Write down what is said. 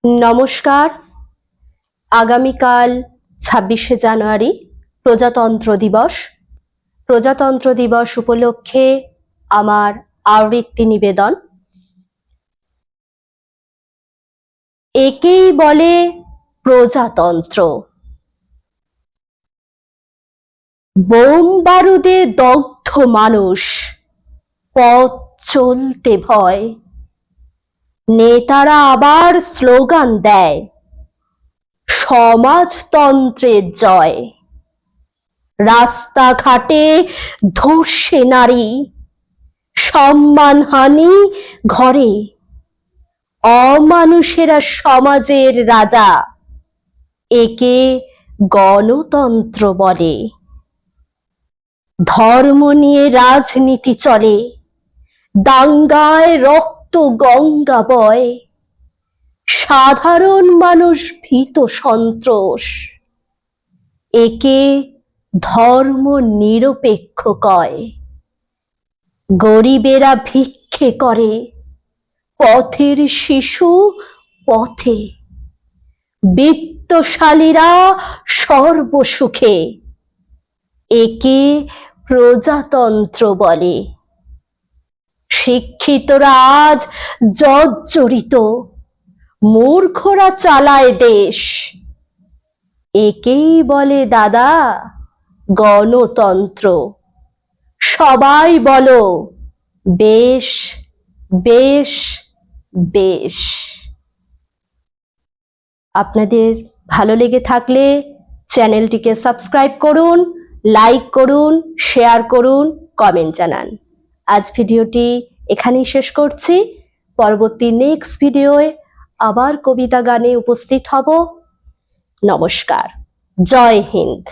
নমস্কার। আগামীকাল ২৬শে জানুয়ারি প্রজাতন্ত্র দিবস। প্রজাতন্ত্র দিবস উপলক্ষে আমার আবৃত্তি নিবেদন। একেই বলে প্রজাতন্ত্র। বোম বারুদে দগ্ধ মানুষ, পথ চলতে ভয়। নেতারা আবার স্লোগান দেয়, সমাজতন্ত্রের জয়। রাস্তাঘাটে ধর্ষে নারী, সম্মানহানি ঘরে। অমানুষেরা সমাজের রাজা, একে গণতন্ত্র বলে। ধর্ম নিয়ে রাজনীতি চলে, দাঙ্গায় রক্ত গঙ্গা বয়। সাধারণ মানুষ ভীত সন্ত্রস্ত, একে ধর্ম নিরপেক্ষ কয়। গরিবেরা ভিক্ষে করে, পথের শিশু পথে। বিত্তশালীরা সর্বসুখে, একে প্রজাতন্ত্র বলে। শিক্ষিতরা আজ জর্জরিত, মূর্খরা চালায় দেশ। একেই বলে দাদা গণতন্ত্র। সবাই বলো বেশ বেশ বেশ। আপনাদের ভালো লেগে থাকলে চ্যানেলটিকে সাবস্ক্রাইব করুন, লাইক করুন, শেয়ার করুন, কমেন্ট জানান। আজ ভিডিওটি এখানেই শেষ করছি। পরবর্তী নেক্সট ভিডিওয়ে আবার কবিতা গানে উপস্থিত হব। নমস্কার। জয় হিন্দ।